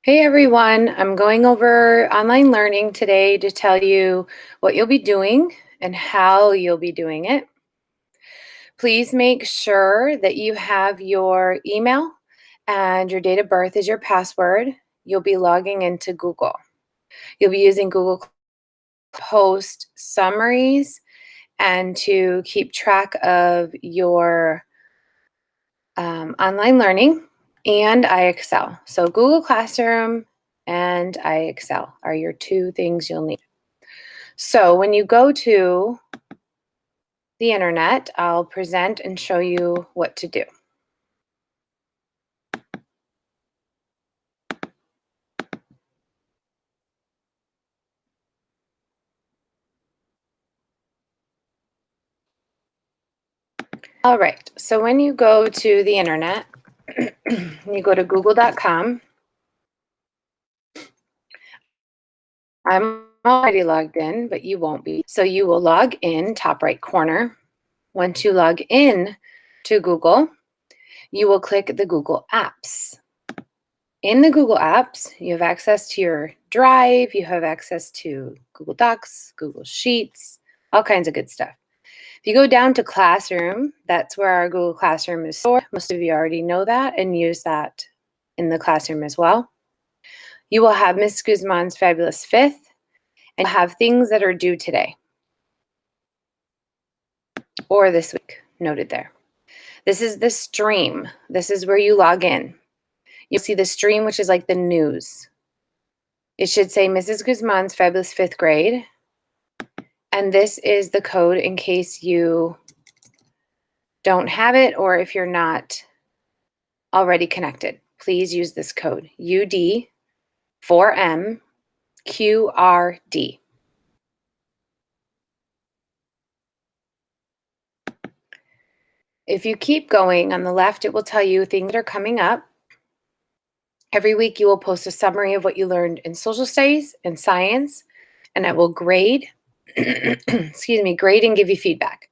Hey everyone, I'm going over online learning today to tell you what you'll be doing and how you'll be doing it. Please make sure that you have your email and your date of birth as your password. You'll be logging into Google. You'll be using Google to post summaries and to keep track of your online learning and iExcel. So Google Classroom and iExcel are your two things you'll need. So when you go to the internet, I'll present and show you what to do. All right, so when you go to the internet, you go to google.com. I'm already logged in, but you won't be. So you will log in, top right corner. Once you log in to Google, you will click the Google Apps. In the Google Apps, you have access to your Drive, you have access to Google Docs, Google Sheets, all kinds of good stuff. If you go down to Classroom, that's where our Google Classroom is stored. Most of you already know that and use that in the classroom as well. You will have Ms. Guzman's Fabulous Fifth, and you'll have things that are due today or this week, noted there. This is the stream. This is where you log in. You'll see the stream, which is like the news. It should say Mrs. Guzman's Fabulous Fifth Grade. And this is the code in case you don't have it or if you're not already connected. Please use this code, UD4MQRD. If you keep going on the left, it will tell you things that are coming up. Every week you will post a summary of what you learned in social studies and science, and it will grade, grade and give you feedback.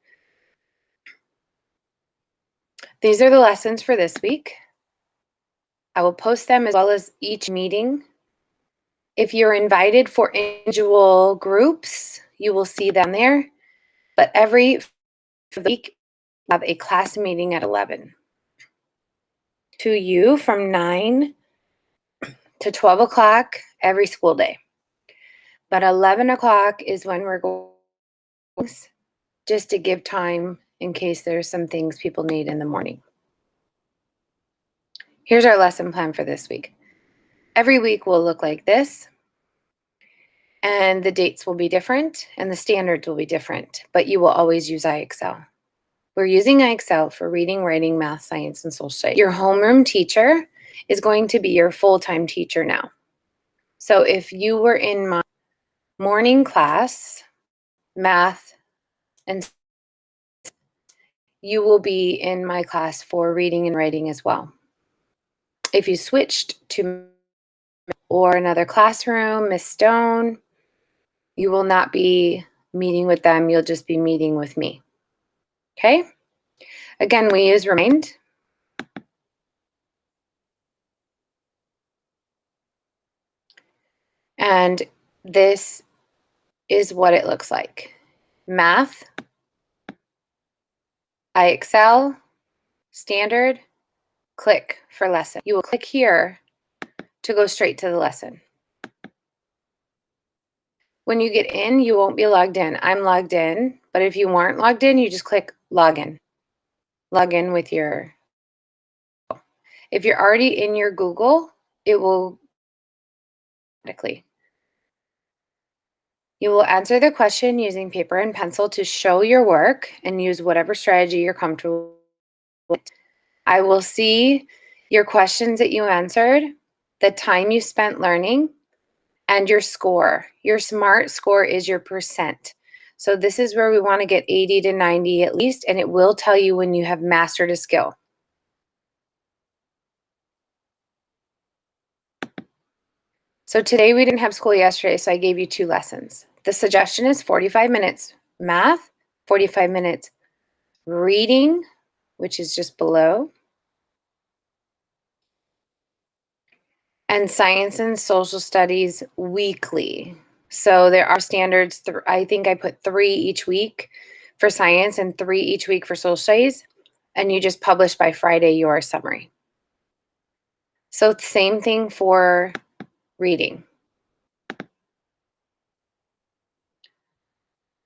These are the lessons for this week. I will post them as well as each meeting. If you're invited for individual groups, you will see them there. But every week, we have a class meeting at 11. To you from 9 to 12 o'clock every school day. But 11 o'clock is when we're going, just to give time in case there's some things people need in the morning. Here's our lesson plan for this week. Every week will look like this, and the dates will be different, and the standards will be different, but you will always use iExcel. We're using iExcel for reading, writing, math, science, and social studies. Your homeroom teacher is going to be your full-time teacher now. So if you were in my morning class, math, and you will be in my class for reading and writing as well. If you switched to or another classroom, Miss Stone, you will not be meeting with them. You'll just be meeting with me. Okay? Again, we use Remind. And this is what it looks like. Math, iExcel, standard, click for lesson. You will click here to go straight to the lesson. When you get in, you won't be logged in. I'm logged in, but if you weren't logged in, you just click Login. Log in with your, if you're already in your Google, it will automatically. You will answer the question using paper and pencil to show your work and use whatever strategy you're comfortable with. I will see your questions that you answered, the time you spent learning, and your score. Your SMART score is your percent. So this is where we want to get 80 to 90 at least, and it will tell you when you have mastered a skill. So today we didn't have school yesterday, so I gave you 2 lessons. The suggestion is 45 minutes math, 45 minutes reading, which is just below, and science and social studies weekly. So there are standards. I think I put 3 each week for science and 3 each week for social studies, and you just publish by Friday your summary. So same thing for reading.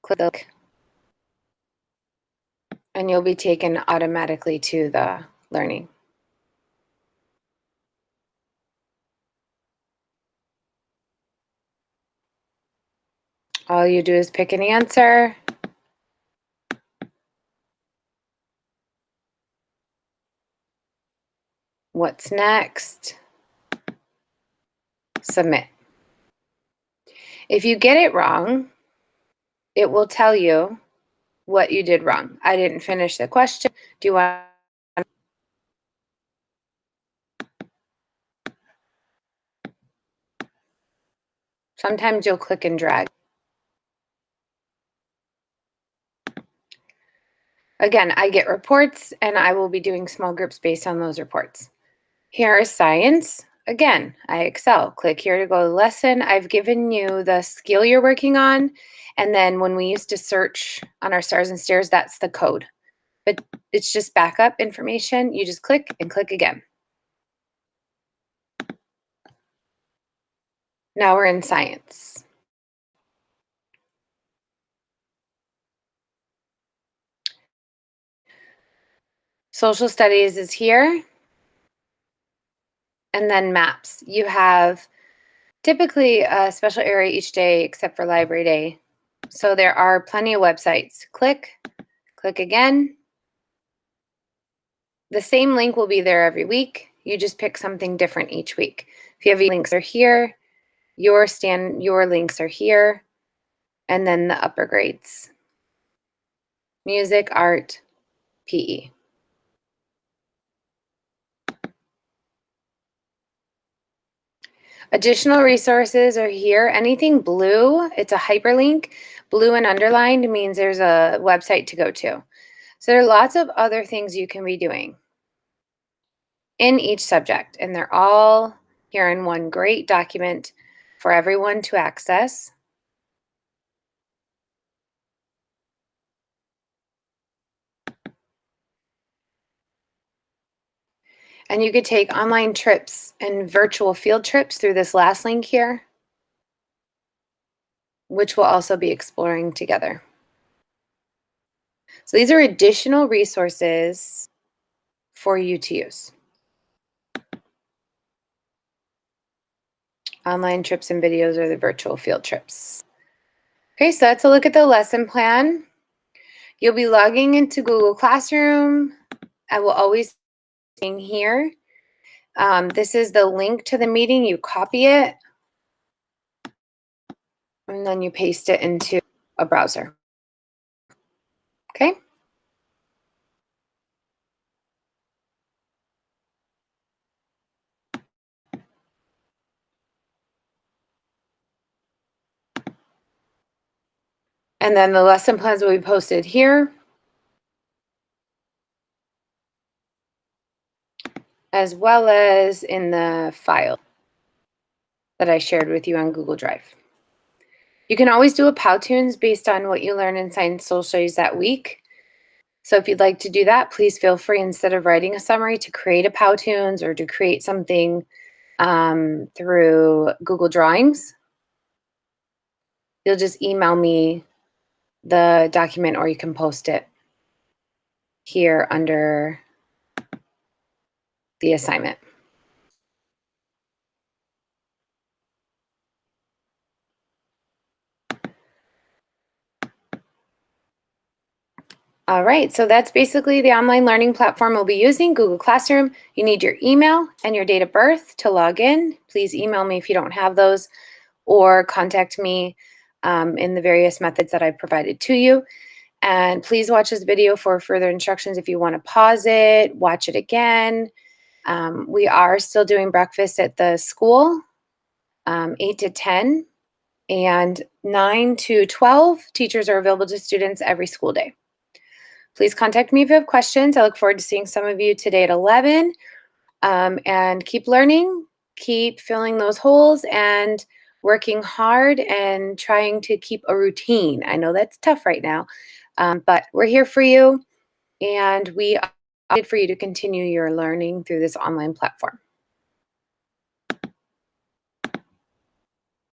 Click, and you'll be taken automatically to the learning. All you do is pick an answer. What's next? Submit. If you get it wrong, it will tell you what you did wrong. I didn't finish the question. Do you want? Sometimes you'll click and drag. Again, I get reports and I will be doing small groups based on those reports. Here is science. Again, I excel. Click here to go to lesson. I've given you the skill you're working on. And then when we used to search on our stars and stairs, that's the code. But it's just backup information. You just click and click again. Now we're in science. Social studies is here. And then maps. You have typically a special area each day except for library day. So there are plenty of websites. Click again. The same link will be there every week. You just pick something different each week. If you have links are here, your links are here, and then the upper grades. Music, art, PE. Additional resources are here. Anything blue, it's a hyperlink. Blue and underlined means there's a website to go to. So there are lots of other things you can be doing in each subject, and they're all here in one great document for everyone to access. And you could take online trips and virtual field trips through this last link here, which we'll also be exploring together. So these are additional resources for you to use. Online trips and videos are the virtual field trips. Okay, so that's a look at the lesson plan. You'll be logging into Google Classroom. I will always be here. This is the link to the meeting. You copy it, and then you paste it into a browser. Okay? And then the lesson plans will be posted here, as well as in the file that I shared with you on Google Drive. You can always do a Powtoons based on what you learn in Science Social Studies that week. So if you'd like to do that, please feel free, instead of writing a summary, to create a Powtoons or to create something through Google Drawings. You'll just email me the document, or you can post it here under the assignment. All right, so that's basically the online learning platform we'll be using, Google Classroom. You need your email and your date of birth to log in. Please email me if you don't have those, or contact me in the various methods that I provided to you. And please watch this video for further instructions. If you want to pause it, watch it again. We are still doing breakfast at the school, 8 to 10, and 9 to 12. Teachers are available to students every school day. Please contact me if you have questions. I look forward to seeing some of you today at 11. And keep learning, keep filling those holes and working hard and trying to keep a routine. I know that's tough right now, but we're here for you, and we are excited for you to continue your learning through this online platform.